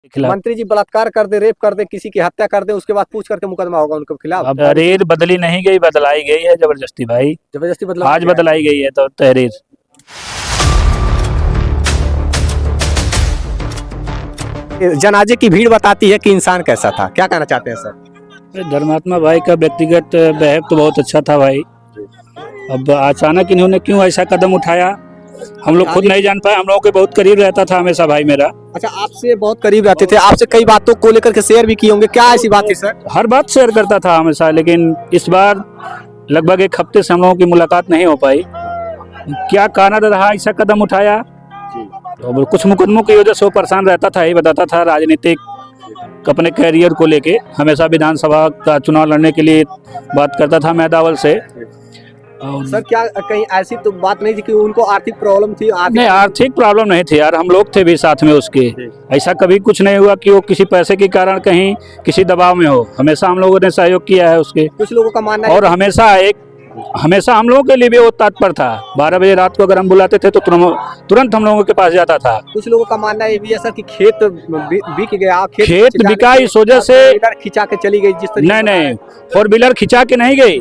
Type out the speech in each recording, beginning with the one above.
खिलाफ। मंत्री जी बलात्कार कर दे, रेप कर दे, किसी की हत्या कर दे, उसके बाद पूछ करके मुकदमा होगा उनके खिलाफ। अब तहरीर बदली नहीं गई, बदलाई गई है जबरदस्ती भाई। जबरदस्ती बदला आज बदलाई गई है तो तहरीर। जनाजे की भीड़ बताती है कि इंसान कैसा था, क्या कहना चाहते हैं सर? धर्मात्मा भाई का व्यक्तिगत बिहेव तो बहुत अच्छा था भाई। अब अचानक इन्होंने क्यों ऐसा कदम उठाया हम लोग खुद नहीं जान पाए। हम लोगों के बहुत करीब रहता था हमेशा भाई मेरा। अच्छा, आपसे बहुत करीब रहते थे, आपसे कई बातों को लेकर के शेयर भी किए होंगे, क्या ऐसी बात थी सर? हर बात शेयर करता था हमेशा, लेकिन इस बार लगभग एक हफ्ते से हम लोगों की मुलाकात नहीं हो पाई। क्या कारण रहा ऐसा कदम उठाया? तो कुछ मुकदमों की वजह से वो परेशान रहता था, ये बताता था। राजनीतिक अपने कैरियर को लेके हमेशा विधानसभा का चुनाव लड़ने के लिए बात करता था मैदावल से। सर क्या कहीं ऐसी तो बात नहीं थी कि उनको आर्थिक प्रॉब्लम थी? नहीं, आर्थिक प्रॉब्लम नहीं थी यार, हम लोग थे भी साथ में उसके। ऐसा कभी कुछ नहीं हुआ कि वो किसी पैसे के कारण कहीं किसी दबाव में हो। हमेशा हम लोगों ने सहयोग किया है उसके। कुछ लोगों का मानना है और हमेशा हम लोगों के लिए भी वो तत्पर था। 12 बजे रात को अगर हम बुलाते थे तो तुरंत हम लोगों के पास जाता था। कुछ लोगों का मानना है भी है सर कि खेत बिक गया, खेत बिका इस वजह से खिंचा के चली गई जिस तरीके। नहीं, 4 व्हीलर खिंचा के नहीं गई।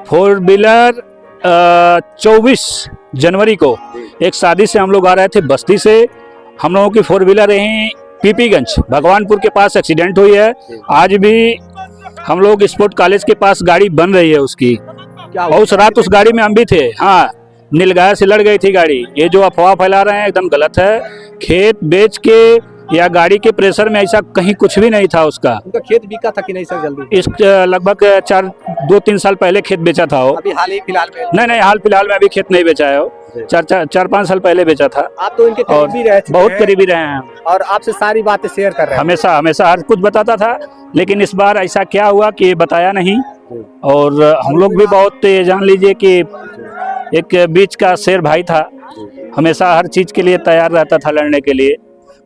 4 व्हीलर 24 जनवरी को एक शादी से हम लोग आ रहे थे बस्ती से। हम लोगों की 4 व्हीलर यहीं पीपीगंज भगवानपुर के पास एक्सीडेंट हुई है। आज भी हम लोग स्पोर्ट कॉलेज के पास गाड़ी बन रही है उसकी। और उस रात उस गाड़ी में हम भी थे। हाँ, नीलगाय से लड़ गई थी गाड़ी। ये जो अफवाह फैला रहे हैं एकदम गलत है। खेत बेच के या गाड़ी के प्रेशर में ऐसा कहीं कुछ भी नहीं था उसका। उनका खेत बिका था कि नहीं सर? जल्दी इस लगभग 2-3 साल पहले खेत बेचा था वो। अभी हाल ही फिलहाल में? नहीं, हाल फिलहाल में अभी खेत नहीं बेचा है वो। 4-5 साल पहले बेचा था। आप तो इनके करीबी रहे, बहुत करीबी रहे हैं और आपसे सारी बातें शेयर कर रहे हैं। हमेशा हर कुछ बताता था। लेकिन इस बार ऐसा क्या हुआ कि बताया नहीं। और हम लोग भी बहुत जान लीजिए कि एक बीच का शेर भाई था। हमेशा हर चीज के लिए तैयार रहता था लड़ने के लिए।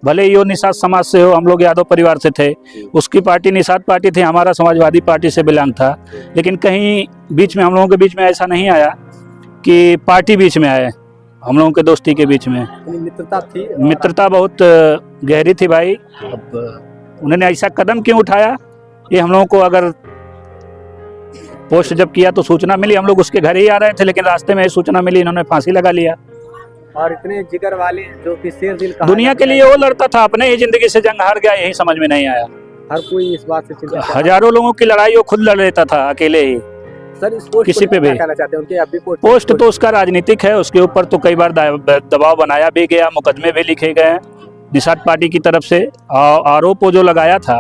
भले ही वो निषाद समाज से हो, हम लोग यादव परिवार से थे। उसकी पार्टी निषाद पार्टी थी, हमारा समाजवादी पार्टी से बिलोंग था। लेकिन कहीं बीच में हम लोगों के बीच में ऐसा नहीं आया कि पार्टी बीच में आए। हम लोगों के दोस्ती के बीच में मित्रता थी। मित्रता बहुत गहरी थी भाई। अब उन्होंने ऐसा कदम क्यों उठाया, ये हम लोगों को अगर पोस्ट जब किया तो सूचना मिली। हम लोग उसके घर ही आ रहे थे, लेकिन रास्ते में सूचना मिली, इन्होंने फांसी लगा लिया। और इतने जिगर वाले जो कि शेर दिल का दुनिया के लिए वो लड़ता था, अपने ही जिंदगी से जंग हार गया, यही समझ में नहीं आया। हर कोई इस बात से चिंतित है। हजारों लोगों की लड़ाई वो खुद लड़ लेता था अकेले ही। सर इस पोस्ट किसी पे भी कहना चाहते हैं? उनके अभी पोस्ट तो उसका राजनीतिक है, उसके ऊपर तो कई बार दबाव बनाया भी गया, मुकदमे भी लिखे गए निषाद पार्टी की तरफ से। आरोप जो लगाया था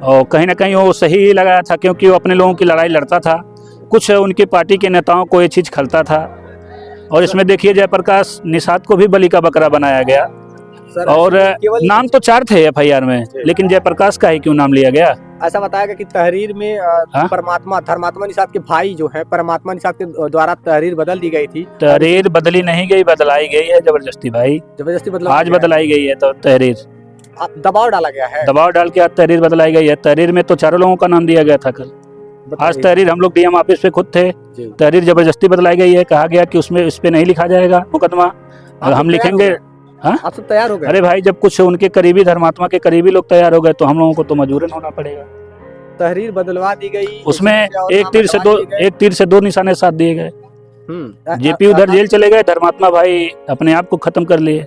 और कहीं ना कहीं वो सही ही लगाया था, क्योंकि वो अपने लोगों की लड़ाई लड़ता था। कुछ उनकी पार्टी के नेताओं को ये चीज़ खलता था। और इसमें देखिए जयप्रकाश निषाद को भी बलि का बकरा बनाया गया। और नाम तो 4 थे FIR में, लेकिन जयप्रकाश का ही क्यों नाम लिया गया? ऐसा बताया गया कि तहरीर में धर्मात्मा निषाद के भाई जो है, परमात्मा निषाद के द्वारा तहरीर बदल दी गई थी। तहरीर बदली नहीं गई, बदलाई गई है जबरदस्ती भाई। जबरदस्ती बदला आज बदलाई गई है तो तहरीर दबाव डाला गया है। दबाव डाल के आज तहरीर बदलाई गई है। तहरीर में तो 4 लोगों का नाम दिया गया था कल। आज तहरीर हम लोग DM ऑफिस पे खुद थे। तहरीर जबरदस्ती बदलाई गई है। कहा गया कि उसमें इस पे नहीं लिखा जाएगा मुकदमा, हम लिखेंगे। हाँ, आप सब तैयार हो गए? अरे भाई, जब कुछ उनके करीबी धर्मात्मा के करीबी लोग तैयार हो गए तो हम लोगों को तो मजबूरन होना पड़ेगा। तहरीर बदलवा दी गई, उसमें एक तीर से 2 निशाने साध दिए गए। JP उधर जेल चले गए, धर्मात्मा भाई अपने आप को खत्म कर लिए।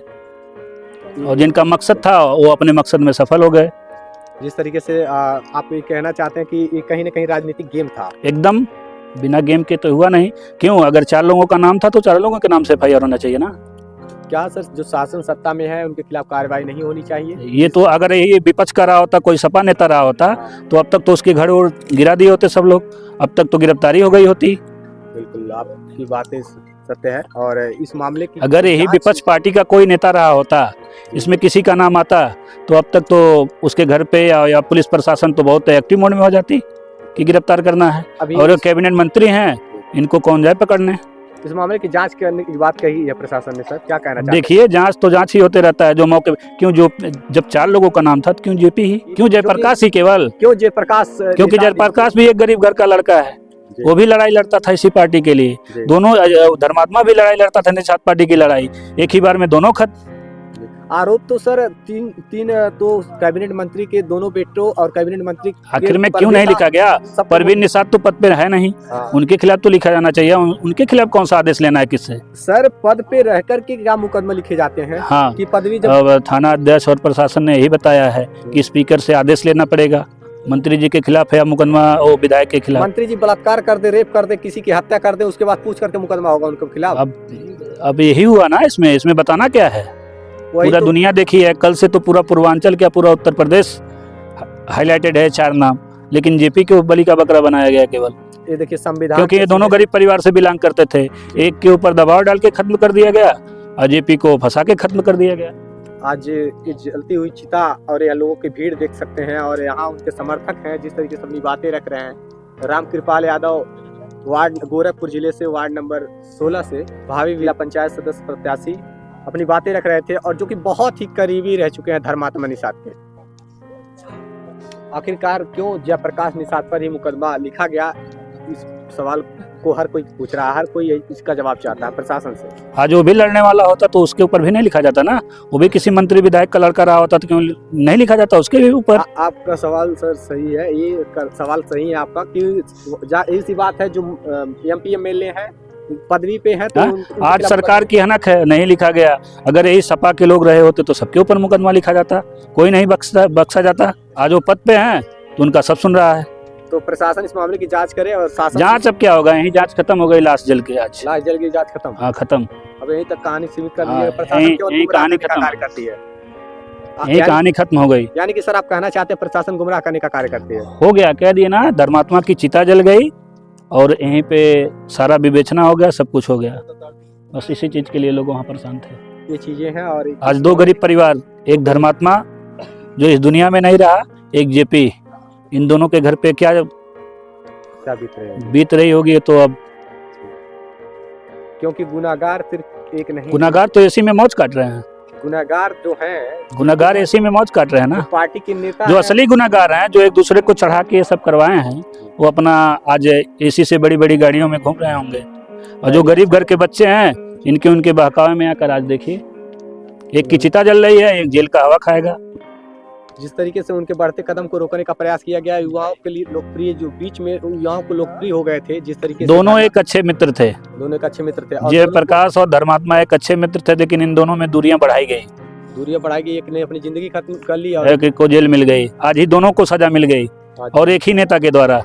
और जिनका मकसद था वो अपने मकसद में सफल हो गए। जिस तरीके से आप ये कहना चाहते हैं कि ये कहीं ना कहीं राजनीतिक गेम था। एकदम बिना गेम के तो हुआ नहीं। क्यों? अगर 4 लोगों का नाम था तो 4 लोगों के नाम से FIR होना चाहिए ना। क्या सर जो शासन सत्ता में है उनके खिलाफ कार्रवाई नहीं होनी चाहिए? ये तो अगर यही विपक्ष का रहा होता, कोई सपा नेता रहा होता तो अब तक तो उसके घर और गिरा दिए होते सब लोग। अब तक तो गिरफ्तारी हो गई होती। बिल्कुल, आपकी बातें सत्य है। और इस मामले की अगर यही विपक्ष पार्टी का कोई नेता रहा होता, इसमें किसी का नाम आता, तो अब तक तो उसके घर पे या पुलिस प्रशासन तो बहुत एक्टिव मोड में हो जाती कि गिरफ्तार करना है। और कैबिनेट मंत्री हैं, इनको कौन जाए पकड़ने? इस मामले की जांच करने की बात कही है प्रशासन ने सर, क्या कहना चाहते हैं? देखिए, जांच ही होते रहता है। जो मौके क्यों जब 4 लोगों का नाम था तो क्यों JP ही, क्यों जयप्रकाश ही केवल? क्यों जयप्रकाश? क्योंकि जयप्रकाश भी एक गरीब घर का लड़का है। वो भी लड़ाई लड़ता था इसी पार्टी के लिए। दोनों धर्मात्मा भी लड़ाई लड़ता था निषाद पार्टी की लड़ाई। एक ही बार में दोनों खत्म। आरोप तो सर तीन तो कैबिनेट मंत्री के दोनों बेटों और कैबिनेट मंत्री आखिर में क्यों नहीं लिखा गया? परवीन निषाद तो पद पे है नहीं, उनके खिलाफ तो लिखा जाना चाहिए। उनके खिलाफ कौन सा आदेश लेना है किससे? सर पद पे रह करके क्या मुकदमा लिखे जाते हैं? हाँ, कि पदवी अब थाना अध्यक्ष और प्रशासन ने यही बताया है कि स्पीकर से आदेश लेना पड़ेगा। मंत्री जी के खिलाफ है मुकदमा, वो विधायक के खिलाफ। मंत्री जी बलात्कार कर दे, रेप कर दे, किसी की हत्या कर दे, उसके बाद पूछ करके मुकदमा होगा उनके खिलाफ। अब यही हुआ ना, इसमें बताना क्या है? पूरा तो दुनिया देखी है, कल से तो पूरा पूर्वांचल क्या पूरा उत्तर प्रदेश हाईलाइटेड है 4 नाम, लेकिन जेपी को बलि का बकरा बनाया गया केवल। ये देखिए संविधान, क्योंकि ये दोनों गरीब परिवार से बिलोंग करते थे। एक के ऊपर दबाव डाल के खत्म कर दिया गया और जेपी को फंसा के खत्म कर दिया गया। आज ये जलती हुई चिता और यहाँ लोगों की भीड़ देख सकते हैं और यहाँ उनके समर्थक हैं जिस तरीके से अपनी बातें रख रहे हैं। रामकृपाल यादव वार्ड गोरखपुर जिले से वार्ड नंबर 16 से भावी जिला पंचायत सदस्य प्रत्याशी अपनी बातें रख रहे थे और जो कि बहुत ही करीबी रह चुके हैं धर्मात्मा निषाद के। आखिरकार क्यों जयप्रकाश निषाद पर ही मुकदमा लिखा गया, इस सवाल को हर कोई पूछ रहा है, हर कोई इसका जवाब चाहता है प्रशासन से। आज वो भी लड़ने वाला होता तो उसके ऊपर भी नहीं लिखा जाता ना, वो भी किसी मंत्री विधायक का लड़का रहा होता तो क्यों नहीं लिखा जाता उसके भी ऊपर? आपका सवाल सर सही है, ये सवाल सही है आपका कि ऐसी बात है जो एमपी एमएलए है पदवी पे है तो आज सरकार की हनक है, नहीं लिखा गया। अगर यही सपा के लोग रहे होते तो सबके ऊपर मुकदमा लिखा जाता, कोई नहीं बख्शा जाता। आज वो पद पे हैं तो उनका सब सुन रहा है। तो प्रशासन इस मामले की जांच करे और शासन जांच अब क्या होगा, यही जांच खत्म हो गई, लाश जल के आज लाश जल की जांच खत्म। हाँ खत्म, अब यहीं तक कहानी सीमित कर दी हाँ, है। प्रशासन क्यों यही कहानी खत्म कार्य करती है? यही कहानी खत्म हो गई। यानी कि सर आप कहना चाहते हैं प्रशासन गुमराह करने का कार्य करती है? हो गया, कह दिए ना, धर्मात्मा की चिता जल गई और यहीं पे सारा विवेचना हो गया, सब कुछ हो गया। बस इसी चीज के लिए लोग वहाँ परेशान थे। ये चीजें हैं और आज 2 गरीब परिवार, एक धर्मात्मा जो इस दुनिया में नहीं रहा, एक जेपी, इन दोनों के घर पे क्या बीत रही होगी। तो अब क्योंकि गुनाहगार सिर्फ एक नहीं, गुनाहगार तो एसी में मौज काट रहे हैं। गुनाहगार जो है, गुनाहगार एसी में मौज काट रहे हैं ना। पार्टी के नेता जो असली गुनाहगार हैं, जो एक दूसरे को चढ़ा के ये सब करवाए हैं, वो अपना आज एसी से बड़ी बड़ी गाड़ियों में घूम रहे होंगे। और जो गरीब घर के बच्चे हैं, इनके उनके बहकावे में आकर आज देखिए, एक की चिता जल रही है, एक जेल का हवा खाएगा। जिस तरीके से उनके बढ़ते कदम को रोकने का प्रयास किया गया, युवाओं के लिए लोकप्रिय, जो बीच में युवाओं को लोकप्रिय हो गए थे, जिस तरीके से दोनों एक अच्छे मित्र थे, दोनों एक अच्छे मित्र थे। जयप्रकाश और धर्मात्मा एक अच्छे मित्र थे, लेकिन इन दोनों में दूरियां बढ़ाई गई, दूरियां बढ़ाई गई। एक ने अपनी जिंदगी खत्म कर ली और एक को जेल मिल गई। आज ही दोनों को सजा मिल गई और एक ही नेता के द्वारा।